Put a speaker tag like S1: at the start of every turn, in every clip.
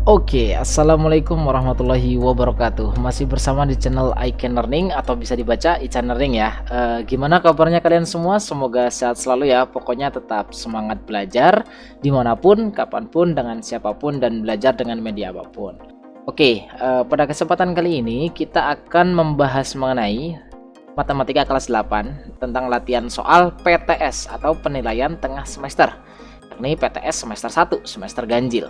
S1: Oke, assalamualaikum warahmatullahi wabarakatuh. Masih bersama di channel I Can Learning atau bisa dibaca Ican Learning ya. Gimana kabarnya kalian semua? Semoga sehat selalu ya. Pokoknya tetap semangat belajar dimanapun, kapanpun, dengan siapapun, dan belajar dengan media apapun. Oke, pada kesempatan kali ini kita akan membahas mengenai matematika kelas 8 tentang latihan soal PTS atau penilaian tengah semester. Yakni PTS semester 1, semester ganjil.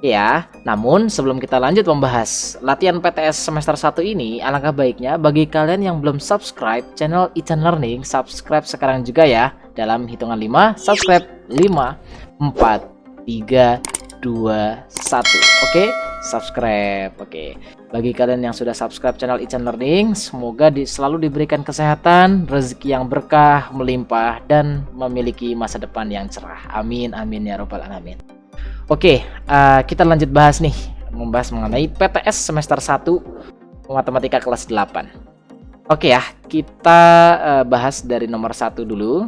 S1: Ya, namun sebelum kita lanjut membahas latihan PTS semester 1 ini, alangkah baiknya bagi kalian yang belum subscribe channel Ican Learning, subscribe sekarang juga ya. Dalam hitungan 5, subscribe 5, 4, 3, 2, 1. Oke, subscribe. Oke. Bagi kalian yang sudah subscribe channel Ican Learning, semoga selalu diberikan kesehatan, rezeki yang berkah, melimpah, dan memiliki masa depan yang cerah. Amin, amin ya robbal alamin. Oke, kita lanjut bahas nih, membahas mengenai PTS semester 1 matematika kelas 8. Oke ya, kita bahas dari nomor 1 dulu.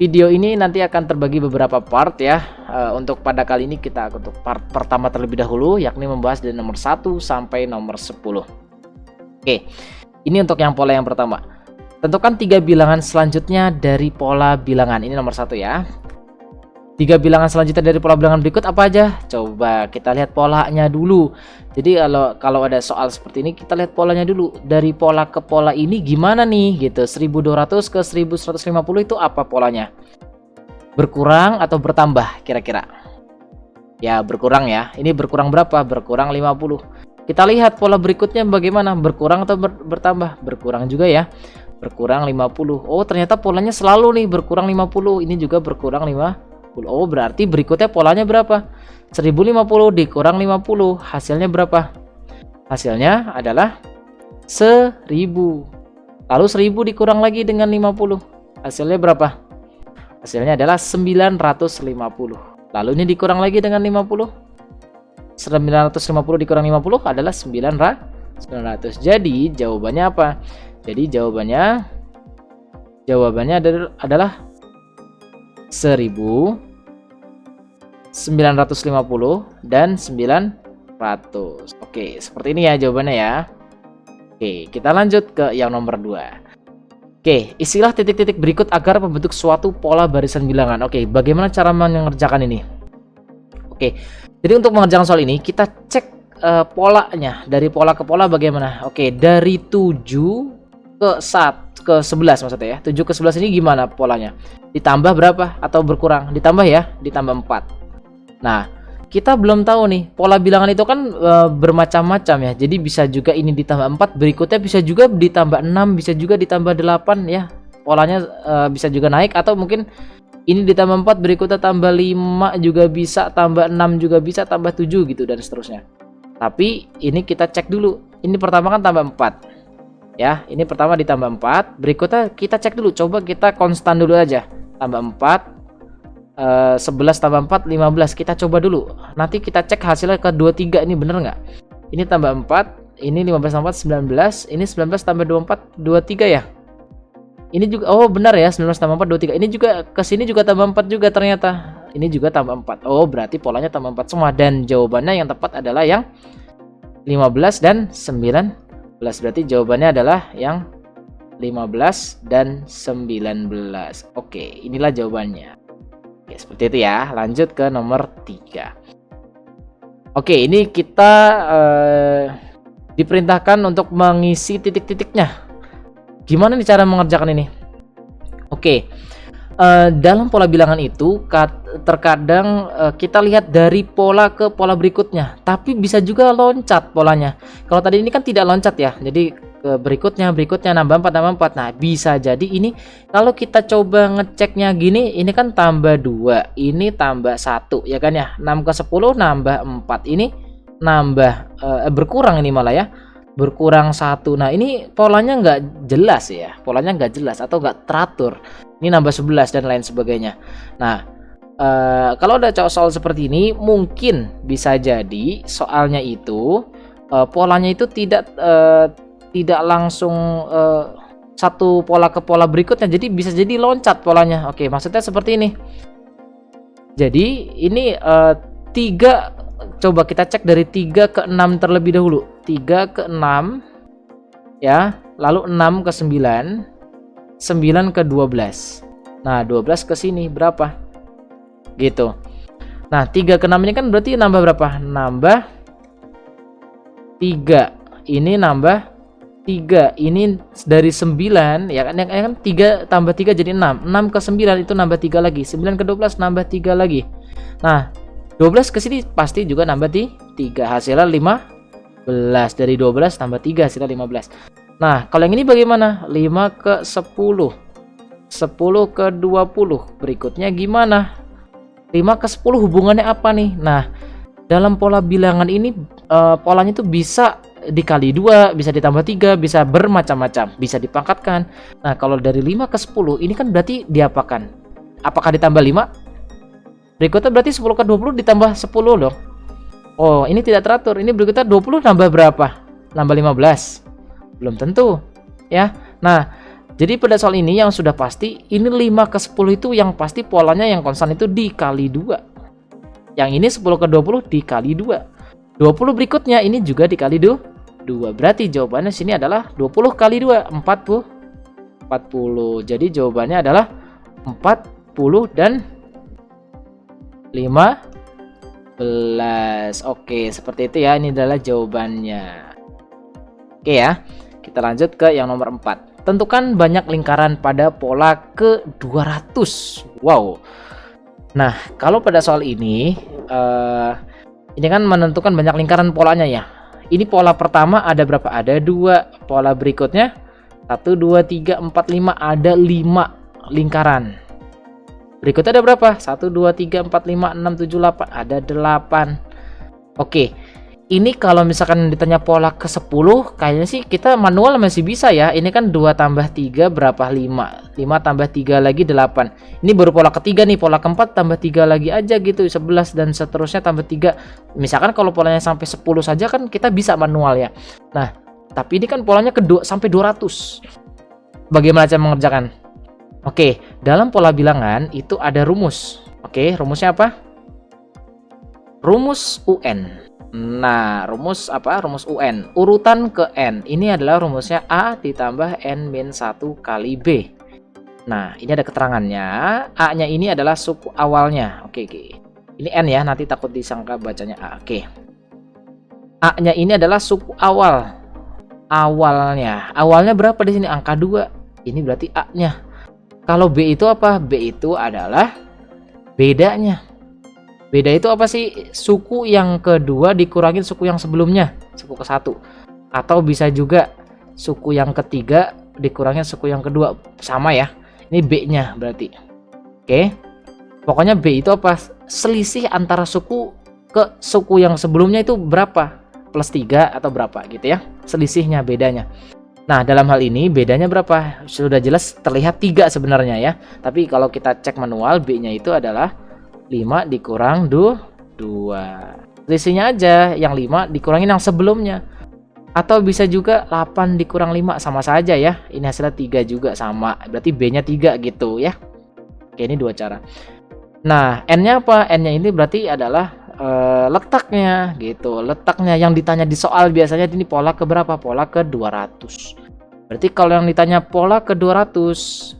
S1: Video ini nanti akan terbagi beberapa part ya. Untuk pada kali ini kita untuk part pertama terlebih dahulu, yakni membahas dari nomor 1 sampai nomor 10. Oke, ini untuk yang pola yang pertama. Tentukan 3 bilangan selanjutnya dari pola bilangan. Ini nomor 1 ya. 3 bilangan selanjutnya dari pola bilangan berikut apa aja? Coba kita lihat polanya dulu. Jadi kalau ada soal seperti ini kita lihat polanya dulu. Dari pola ke pola ini gimana nih gitu. 1200 ke 1150 itu apa polanya? Berkurang atau bertambah kira-kira? Ya, berkurang ya. Ini berkurang berapa? Berkurang 50. Kita lihat pola berikutnya bagaimana? Berkurang atau bertambah? Berkurang juga ya. Berkurang 50. Oh, ternyata polanya selalu nih berkurang 50. Ini juga berkurang 50. Oh, berarti berikutnya polanya berapa? 1050 dikurang 50. Hasilnya berapa? Hasilnya adalah 1000. Lalu 1000 dikurang lagi dengan 50. Hasilnya berapa? Hasilnya adalah 950. Lalu ini dikurang lagi dengan 50. 950 dikurang 50 adalah 900. Jadi jawabannya apa? Jadi jawabannya adalah 1950 dan 900. Oke, seperti ini ya jawabannya ya. Oke, kita lanjut ke yang nomor 2. Oke, isilah titik-titik berikut agar membentuk suatu pola barisan bilangan. Oke, bagaimana cara mengerjakan ini? Oke, jadi untuk mengerjakan soal ini kita cek polanya. Dari pola ke pola bagaimana? Oke, dari 7 ke 11 maksudnya ya. 7 ke 11 ini gimana polanya? Ditambah berapa atau berkurang? Ditambah ya, ditambah 4. Nah, kita belum tahu nih, pola bilangan itu kan bermacam-macam ya. Jadi bisa juga ini ditambah 4, berikutnya bisa juga ditambah 6, bisa juga ditambah 8 ya. Polanya bisa juga naik, atau mungkin ini ditambah 4, berikutnya tambah 5 juga bisa, tambah 6 juga bisa, tambah 7 gitu dan seterusnya. Tapi ini kita cek dulu. Ini pertama kan tambah 4. Ya, ini pertama ditambah 4, berikutnya kita cek dulu, coba kita konstan dulu aja. Tambah 4, 11 tambah 4, 15, kita coba dulu. Nanti kita cek hasilnya ke 23, ini bener nggak? Ini tambah 4, ini 15 tambah 4, 19, ini 19 tambah 24, 23 ya? Ini juga, oh benar ya, 19 tambah 4, 23. Ini juga, kesini juga tambah 4 juga ternyata. Ini juga tambah 4, oh berarti polanya tambah 4 semua. Dan jawabannya yang tepat adalah yang 15 dan 9. Berarti jawabannya adalah yang 15 dan 19. Oke, inilah jawabannya. Oke, seperti itu ya. Lanjut ke nomor 3. Oke, ini kita diperintahkan untuk mengisi titik-titiknya. Gimana nih cara mengerjakan ini? Oke, dalam pola bilangan itu terkadang kita lihat dari pola ke pola berikutnya, tapi bisa juga loncat polanya. Kalau tadi ini kan tidak loncat ya, jadi ke berikutnya nambah 4. Nah, bisa jadi ini kalau kita coba ngeceknya gini, ini kan tambah 2, ini tambah 1 ya kan ya. 6 ke 10 nambah 4, ini nambah berkurang, ini malah ya, berkurang 1. Nah, ini polanya nggak jelas ya, polanya nggak jelas atau nggak teratur. Ini nambah 11 dan lain sebagainya. Nah, kalau ada soal seperti ini, mungkin bisa jadi soalnya itu polanya itu tidak langsung satu pola ke pola berikutnya, jadi bisa jadi loncat polanya. Oke, maksudnya seperti ini. Jadi ini 3 coba kita cek dari 3 ke 6 terlebih dahulu. 3 ke 6 ya, lalu 6 ke 9, 9 ke 12. Nah, 12 ke sini berapa? Gitu. Nah, 3 ke 6 ini kan berarti nambah berapa? Nambah 3. Ini nambah 3. Ini dari 9 ya kan 3 tambah 3 jadi 6. 6 ke 9 itu nambah 3 lagi. 9 ke 12 nambah 3 lagi. Nah, 12 ke sini pasti juga nambah 3. Hasilnya 15. Dari 12 tambah 3 hasilnya 15. Nah, kalau yang ini bagaimana? 5 ke 10. 10 ke 20. Berikutnya gimana? 5 ke 10 hubungannya apa nih? Nah, dalam pola bilangan ini polanya itu bisa dikali 2, bisa ditambah 3, bisa bermacam-macam, bisa dipangkatkan. Nah, kalau dari 5 ke 10 ini kan berarti diapakan? Apakah ditambah 5? Berikutnya berarti 10 ke 20 ditambah 10 dong. Oh, ini tidak teratur. Ini berikutnya 20 nambah berapa? Nambah 15. Belum tentu ya. Nah, jadi pada soal ini yang sudah pasti ini 5 ke 10 itu yang pasti polanya yang konstan itu dikali 2. Yang ini 10 ke 20 dikali 2. 20 berikutnya ini juga dikali 2. Berarti jawabannya sini adalah 20 kali 2 40. Jadi jawabannya adalah 40 dan 15. Oke, seperti itu ya. Ini adalah jawabannya. Oke ya. Kita lanjut ke yang nomor 4. Tentukan banyak lingkaran pada pola ke 200. Wow. Nah, kalau pada soal ini kan menentukan banyak lingkaran polanya ya. Ini pola pertama ada berapa? Ada 2. Pola berikutnya 1, 2, 3, 4, 5. Ada 5 lingkaran. Berikutnya ada berapa? 1, 2, 3, 4, 5, 6, 7, 8. Ada 8. Oke. Ini kalau misalkan ditanya pola ke 10, kayaknya sih kita manual masih bisa ya. Ini kan 2 tambah 3 berapa? 5. 5 tambah 3 lagi 8. Ini baru pola ketiga nih. Pola keempat tambah 3 lagi aja gitu. 11 dan seterusnya tambah 3. Misalkan kalau polanya sampai 10 saja kan kita bisa manual ya. Nah, tapi ini kan polanya sampai 200. Bagaimana cara mengerjakan? Oke, dalam pola bilangan itu ada rumus. Oke, rumusnya apa? Rumus UN. Nah, rumus apa? Rumus UN. Urutan ke N. Ini adalah rumusnya A ditambah N-1 kali B. Nah, ini ada keterangannya. A-nya ini adalah suku awalnya. Oke. Ini N ya, nanti takut disangka bacanya A. Oke. A-nya ini adalah suku awal. Awalnya. Awalnya berapa di sini? Angka 2. Ini berarti A-nya. Kalau B itu apa? B itu adalah bedanya. Beda itu apa sih? Suku yang kedua dikurangin suku yang sebelumnya, suku ke-1. Atau bisa juga suku yang ketiga dikurangin suku yang kedua. Sama ya. Ini B-nya berarti. Oke. Pokoknya B itu apa? Selisih antara suku ke suku yang sebelumnya itu berapa? Plus 3 atau berapa gitu ya. Selisihnya, bedanya. Nah, dalam hal ini bedanya berapa? Sudah jelas terlihat 3 sebenarnya ya. Tapi kalau kita cek manual, B-nya itu adalah 5 dikurang 2. Selisihnya aja yang 5 dikurangin yang sebelumnya. Atau bisa juga 8 dikurang 5, sama saja ya. Ini hasilnya 3 juga sama. Berarti B-nya 3 gitu ya. Oke, ini 2 cara. Nah, N-nya apa? N-nya ini berarti adalah letaknya gitu. Letaknya yang ditanya di soal biasanya ini pola ke berapa? Pola ke 200. Berarti kalau yang ditanya pola ke 200.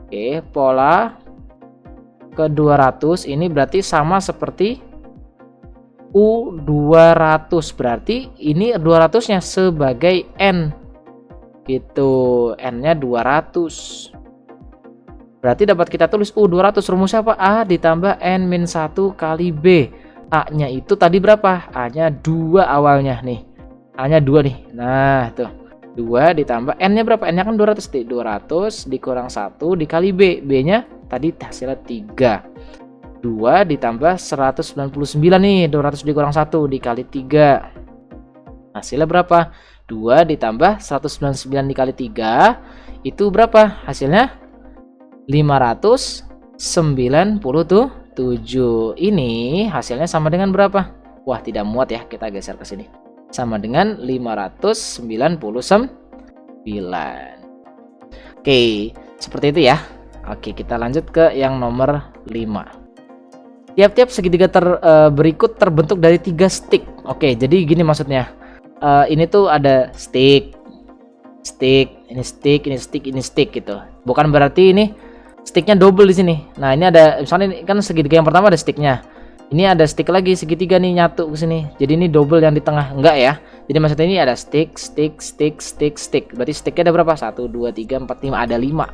S1: Oke, pola ke 200 ini berarti sama seperti U200. Berarti ini 200-nya sebagai N gitu. N-nya 200. Berarti dapat kita tulis U200. Rumusnya apa? A ditambah N-1 kali B. A-nya itu tadi berapa? A-nya 2 awalnya nih. A-nya 2 nih. Nah, tuh. 2 ditambah N-nya berapa? N-nya kan 200 nih. 200 dikurang 1 dikali B. B-nya tadi hasilnya 3. 2 ditambah 199 nih. 200 dikurang 1 dikali 3. Hasilnya berapa? 2 ditambah 199 dikali 3. Itu berapa? Hasilnya 597. Ini hasilnya sama dengan berapa? Wah, tidak muat ya. Kita geser ke sini. Sama dengan 599. Oke, seperti itu ya. Oke, kita lanjut ke yang nomor 5. Tiap-tiap segitiga berikut terbentuk dari 3 stick. Oke, jadi gini maksudnya. Ini tuh ada stick, ini stick, ini stick, ini stick gitu. Bukan berarti ini sticknya double di sini. Nah, ini ada misalnya ini kan segitiga yang pertama ada sticknya. Ini ada stick lagi segitiga nih nyatu ke sini. Jadi ini double yang di tengah. Enggak ya. Jadi maksudnya ini ada stick, stick, stick, stick, stick. Berarti sticknya ada berapa? 1 2 3 4 5, ada 5.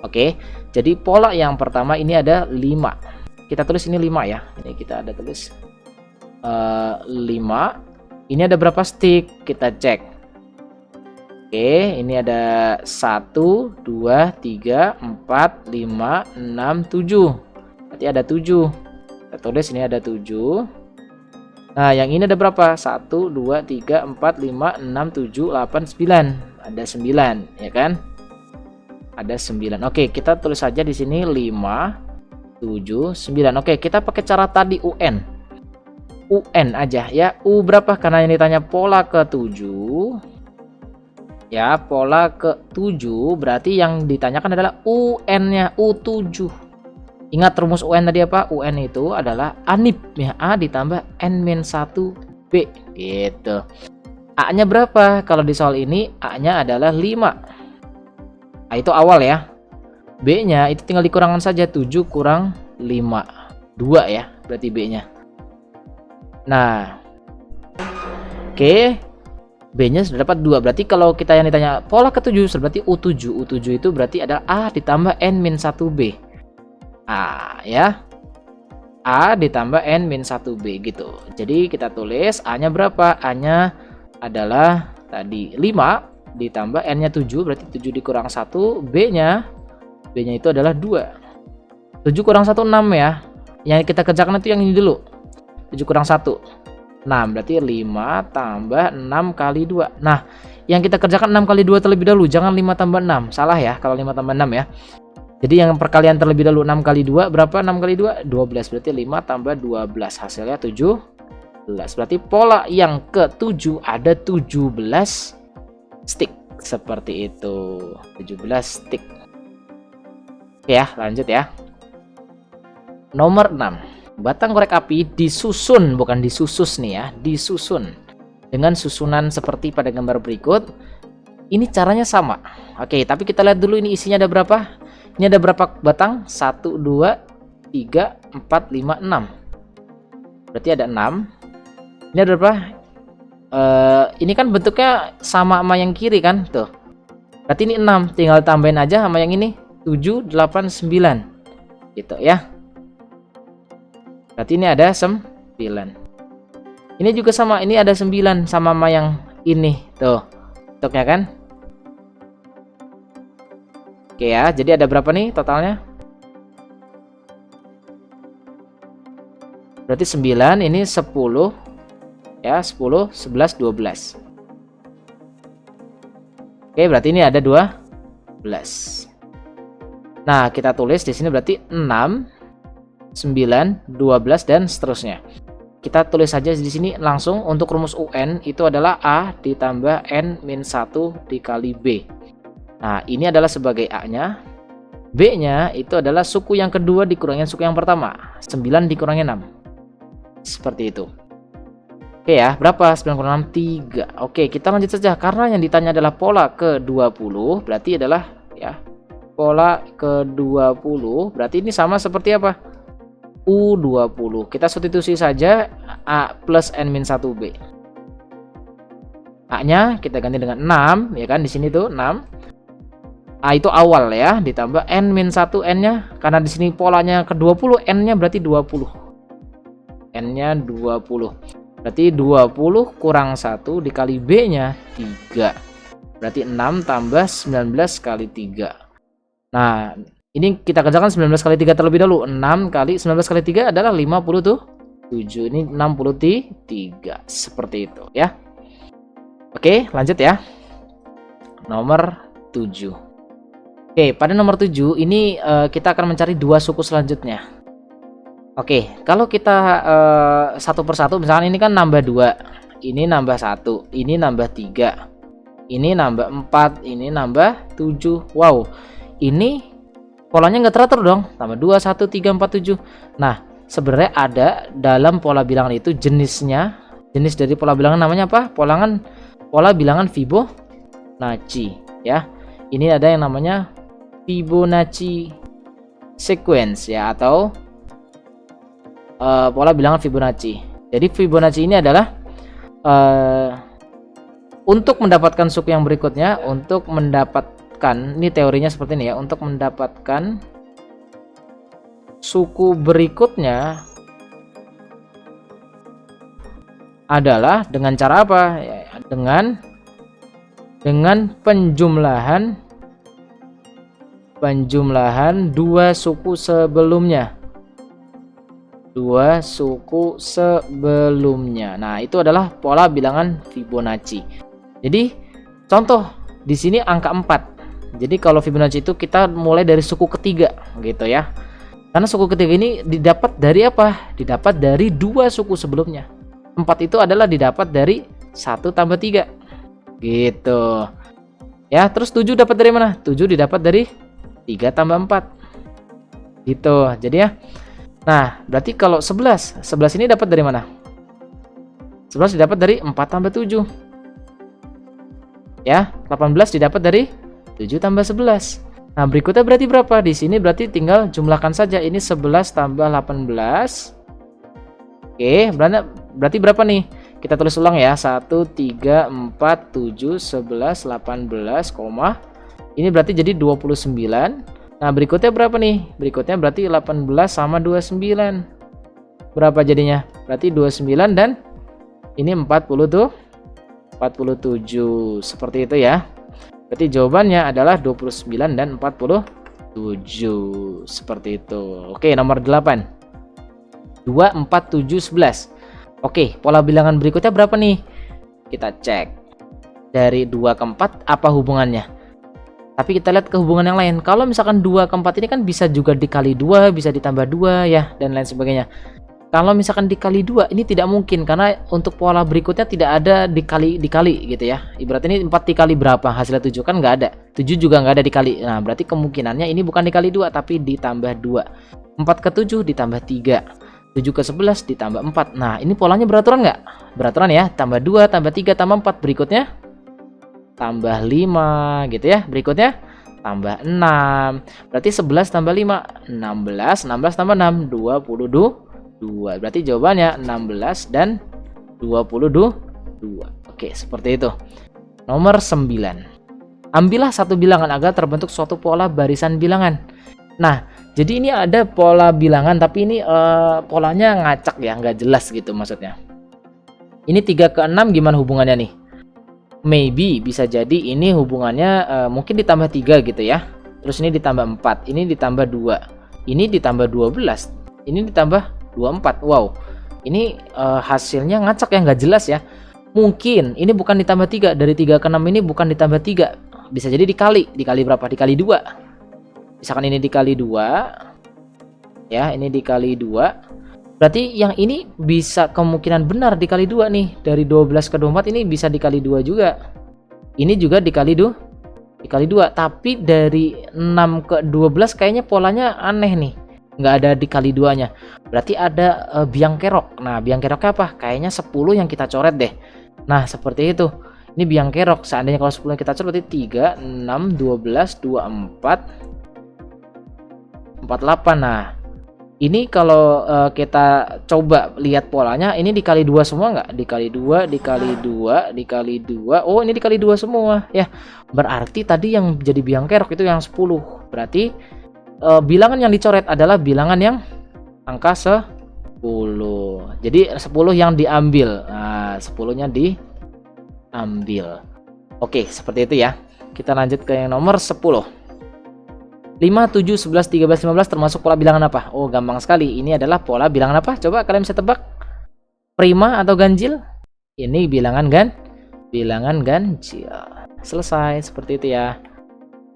S1: Oke. Jadi pola yang pertama ini ada 5. Kita tulis ini 5 ya. Ini kita ada tulis 5. Ini ada berapa stick? Kita cek. Oke, ini ada 1 2 3 4 5 6 7. Berarti ada 7. Kita tulis ini ada 7. Nah, yang ini ada berapa? 1 2 3 4 5 6 7 8 9. Ada 9, ya kan? Ada 9. Oke, kita tulis saja di sini 5 7 9. Oke, kita pakai cara tadi UN. UN aja ya. U berapa? Karena ini tanya pola ke-7. Ya, pola ke-7 berarti yang ditanyakan adalah UN-nya, U7. Ingat rumus UN tadi apa? UN itu adalah ANIP ya, A ditambah N-1B gitu. A-nya berapa? Kalau di soal ini A-nya adalah 5. Nah, itu awal ya. B-nya itu tinggal dikurangkan saja, 7 kurang 5. 2 ya, berarti B-nya. Nah, oke. B-nya sudah dapat 2. Berarti kalau kita yang ditanya pola ke-7 berarti U7. U7 itu berarti adalah A ditambah N-1B. A ya. A ditambah N-1B gitu. Jadi kita tulis A-nya berapa? A-nya adalah tadi 5 ditambah N-nya 7, berarti 7 dikurang 1. B-nya itu adalah 2. 7 kurang 1 6 ya. Yang kita kerjakan itu yang ini dulu. 7 kurang 1 6, berarti 5 tambah 6 kali 2. Nah, yang kita kerjakan 6 kali 2 terlebih dahulu, jangan 5 tambah 6. Salah ya kalau 5 tambah 6 ya. Jadi yang perkalian terlebih dahulu 6 kali 2 berapa? 6 kali 2 12, berarti 5 tambah 12 hasilnya 17. Berarti pola yang ke-7 ada 17 stick seperti itu. 17 stick. Oke ya, lanjut ya. Nomor 6. Batang korek api disusun, bukan disusus nih ya, disusun dengan susunan seperti pada gambar berikut. Ini caranya sama. Oke, tapi kita lihat dulu ini isinya ada berapa. Ini ada berapa batang? 1 2 3 4 5 6. Berarti ada 6. Ini ada berapa? Ini kan bentuknya sama yang kiri kan, tuh. Berarti ini 6, tinggal tambahin aja sama yang ini 7 8 9 gitu ya. Berarti ini ada 9. Ini juga sama, ini ada 9 sama yang ini tuh. Bentuknya kan? Oke ya, jadi ada berapa nih totalnya? Berarti 9, ini 10 ya, 10 11 12. Oke, berarti ini ada 12. Nah, kita tulis di sini berarti 6 9, 12 dan seterusnya. Kita tulis saja di sini langsung untuk rumus UN itu adalah A ditambah N-1 dikali B. Nah, ini adalah sebagai A-nya. B-nya itu adalah suku yang kedua dikurangin suku yang pertama. 9 dikurangi 6. Seperti itu. Oke ya, berapa? 9 kurang 6, 3. Oke, kita lanjut saja. Karena yang ditanya adalah pola ke-20, berarti adalah ya, pola ke-20 berarti ini sama seperti apa? U20. Kita substitusi saja A plus N-1B. A-nya kita ganti dengan 6 ya kan, di sini tuh 6. A itu awal ya, ditambah N-1 N-nya karena di sini polanya ke-20, N-nya berarti 20. N-nya 20. Berarti 20 kurang 1 dikali B-nya 3. Berarti 6 tambah 19 kali 3. Nah, ini kita kerjakan 19 kali 3 terlebih dahulu. 6 kali 19 kali 3 adalah 57. Ini 63. Seperti itu ya. Oke, lanjut ya. Nomor 7. Oke, pada nomor 7 ini kita akan mencari dua suku selanjutnya. Oke, kalau kita satu persatu, misalkan ini kan nambah 2, ini nambah 1, ini nambah 3, ini nambah 4, ini nambah 7. Wow, ini polanya nggak teratur dong, tambah 2 1 3 4 7. Nah, sebenarnya ada dalam pola bilangan itu jenisnya. Jenis dari pola bilangan namanya apa? Pola bilangan Fibonacci ya. Ini ada yang namanya Fibonacci sequence ya, atau pola bilangan Fibonacci. Jadi Fibonacci ini adalah untuk mendapatkan suku yang berikutnya, untuk mendapatkan, ini teorinya seperti ini ya, untuk mendapatkan suku berikutnya adalah dengan cara apa? Ya, dengan penjumlahan dua suku sebelumnya. Nah, itu adalah pola bilangan Fibonacci. Jadi contoh di sini angka 4. Jadi kalau Fibonacci itu kita mulai dari suku ketiga gitu ya. Karena suku ketiga ini didapat dari apa? Didapat dari dua suku sebelumnya. 4 itu adalah didapat dari 1 tambah 3 gitu ya. Terus 7 dapat dari mana? 7 didapat dari 3 tambah 4 gitu. Jadi ya, nah berarti kalau 11 ini dapat dari mana? 11 didapat dari 4 tambah 7 ya. 18 didapat dari 7 tambah 11. Nah berikutnya berarti berapa? Di sini berarti tinggal jumlahkan saja. Ini 11 tambah 18. Oke, berarti berapa nih? Kita tulis ulang ya. 1, 3, 4, 7, 11, 18, ini berarti jadi 29. Nah berikutnya berapa nih? Berikutnya berarti 18 sama 29. Berapa jadinya? Berarti 29 dan ini 40 tuh 47. Seperti itu ya. Berarti jawabannya adalah 29 dan 47. Seperti itu. Oke, nomor 8. 2, 4, 7, 11. Oke, pola bilangan berikutnya berapa nih? Kita cek. Dari 2 ke 4 apa hubungannya? Tapi kita lihat ke hubungan yang lain. Kalau misalkan 2 ke 4 ini kan bisa juga dikali 2, bisa ditambah 2 ya, dan lain sebagainya. Kalau misalkan dikali 2 ini tidak mungkin, karena untuk pola berikutnya tidak ada dikali gitu ya. Ibarat ini 4 dikali berapa? Hasilnya 7 kan nggak ada. 7 juga nggak ada dikali. Nah, berarti kemungkinannya ini bukan dikali 2 tapi ditambah 2. 4 ke 7 ditambah 3. 7 ke 11 ditambah 4. Nah, ini polanya beraturan nggak? Beraturan ya. Tambah 2, tambah 3, tambah 4. Berikutnya tambah 5 gitu ya. Berikutnya tambah 6. Berarti 11 tambah 5 16. 16 tambah 6 22. Berarti jawabannya 16 dan 22. Oke, seperti itu. Nomor 9. Ambillah satu bilangan agar terbentuk suatu pola barisan bilangan. Nah, jadi ini ada pola bilangan tapi ini polanya ngacak ya, nggak jelas gitu maksudnya. Ini 3 ke 6 gimana hubungannya nih? Maybe bisa jadi ini hubungannya mungkin ditambah 3 gitu ya. Terus ini ditambah 4, ini ditambah 2, ini ditambah 12, ini ditambah 24. Wow, ini hasilnya ngacak ya, nggak jelas ya. Mungkin ini bukan ditambah 3. Dari 3 ke 6 ini bukan ditambah 3. Bisa jadi dikali berapa? Dikali 2. Misalkan ini dikali 2 ya, ini dikali 2. Berarti yang ini bisa kemungkinan benar dikali 2 nih. Dari 12 ke 24 ini bisa dikali 2 juga. Ini juga dikali 2. Tapi dari 6 ke 12 kayaknya polanya aneh nih. Nggak ada dikali 2-nya. Berarti ada biang kerok. Nah, biang keroknya apa? Kayaknya 10 yang kita coret deh. Nah, seperti itu. Ini biang kerok. Seandainya kalau 10 yang kita coret berarti 3, 6, 12, 24, 48. Nah, ini kalau kita coba lihat polanya, ini dikali 2 semua nggak? Dikali 2, dikali 2, dikali 2. Oh, ini dikali 2 semua. Ya, berarti tadi yang jadi biang kerok itu yang 10. Berarti bilangan yang dicoret adalah bilangan yang angka 10. Jadi 10 yang diambil. Nah, 10-nya diambil. Oke, seperti itu ya. Kita lanjut ke yang nomor 10. 5, 7, 11, 13, 15 termasuk pola bilangan apa? Oh, gampang sekali. Ini adalah pola bilangan apa? Coba kalian bisa tebak. Prima atau ganjil? Ini bilangan ganjil. Selesai, seperti itu ya.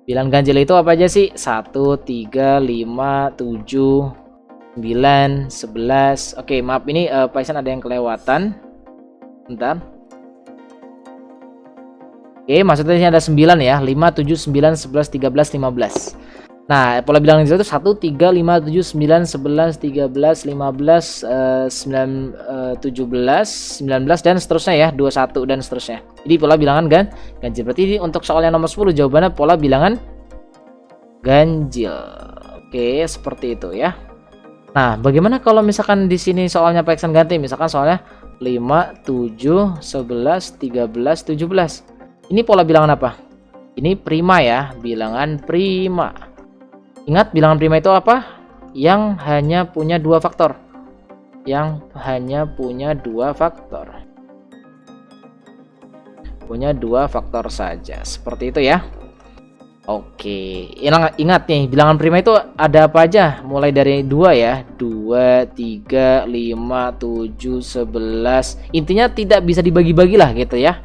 S1: Bilangan ganjil itu apa aja sih? 1, 3, 5, 7, 9, 11. Oke, maaf ini Paisan ada yang kelewatan. Bentar. Oke, maksudnya ini ada 9 ya. 5, 7, 9, 11, 13, 15. Nah, pola bilangan itu 1, 3, 5, 7, 9, 11, 13, 15, 17, 19 dan seterusnya ya, 21 dan seterusnya. Jadi pola bilangan ganjil. Berarti untuk soal yang nomor 10 jawabannya pola bilangan ganjil. Oke, seperti itu ya. Nah, bagaimana kalau misalkan di sini soalnya pereksan ganti? Misalkan soalnya 5, 7, 11, 13, 17. Ini pola bilangan apa? Ini prima ya, bilangan prima. Ingat, bilangan prima itu apa? Yang hanya punya dua faktor. Yang hanya punya dua faktor. Punya dua faktor saja. Seperti itu ya. Oke, ingat nih, bilangan prima itu ada apa aja? Mulai dari 2 ya. 2, 3, 5, 7, 11. Intinya tidak bisa dibagi-bagi lah gitu ya.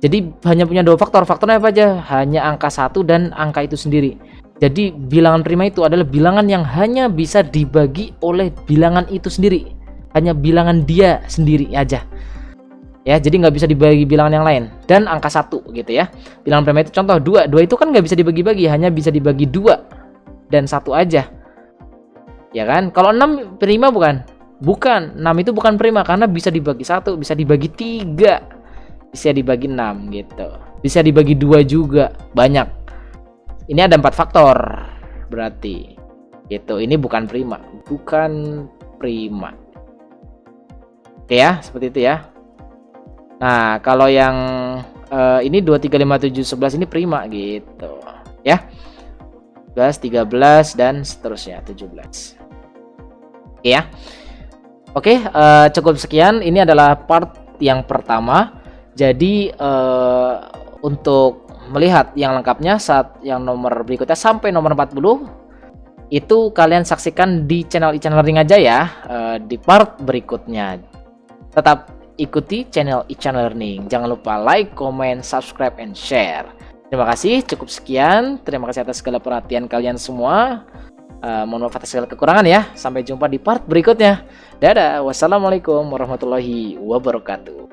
S1: Jadi hanya punya dua faktor. Faktornya apa aja? Hanya angka 1 dan angka itu sendiri. Jadi bilangan prima itu adalah bilangan yang hanya bisa dibagi oleh bilangan itu sendiri. Hanya bilangan dia sendiri aja. Ya, jadi nggak bisa dibagi bilangan yang lain. Dan angka 1 gitu ya. Bilangan prima itu contoh 2. 2 itu kan nggak bisa dibagi-bagi, hanya bisa dibagi 2 dan 1 aja. Ya kan? Kalau 6 prima bukan? Bukan. 6 itu bukan prima karena bisa dibagi 1, bisa dibagi 3, bisa dibagi 6 gitu. Bisa dibagi 2 juga. Banyak. Ini ada 4 faktor berarti gitu. Ini bukan prima, oke ya, seperti itu ya. Nah, kalau yang ini 2, 3, 5, 7, 11 ini prima gitu ya. 12, 13 dan seterusnya 17. Oke ya. Oke, cukup sekian. Ini adalah part yang pertama. Jadi untuk melihat yang lengkapnya saat yang nomor berikutnya sampai nomor 40 itu kalian saksikan di channel iChan Learning aja ya, di part berikutnya. Tetap ikuti channel iChan Learning. Jangan lupa like, comment, subscribe, and share. Terima kasih, cukup sekian. Terima kasih atas segala perhatian kalian semua. Mohon maaf atas segala kekurangan ya. Sampai jumpa di part berikutnya. Dadah. Wassalamualaikum warahmatullahi wabarakatuh.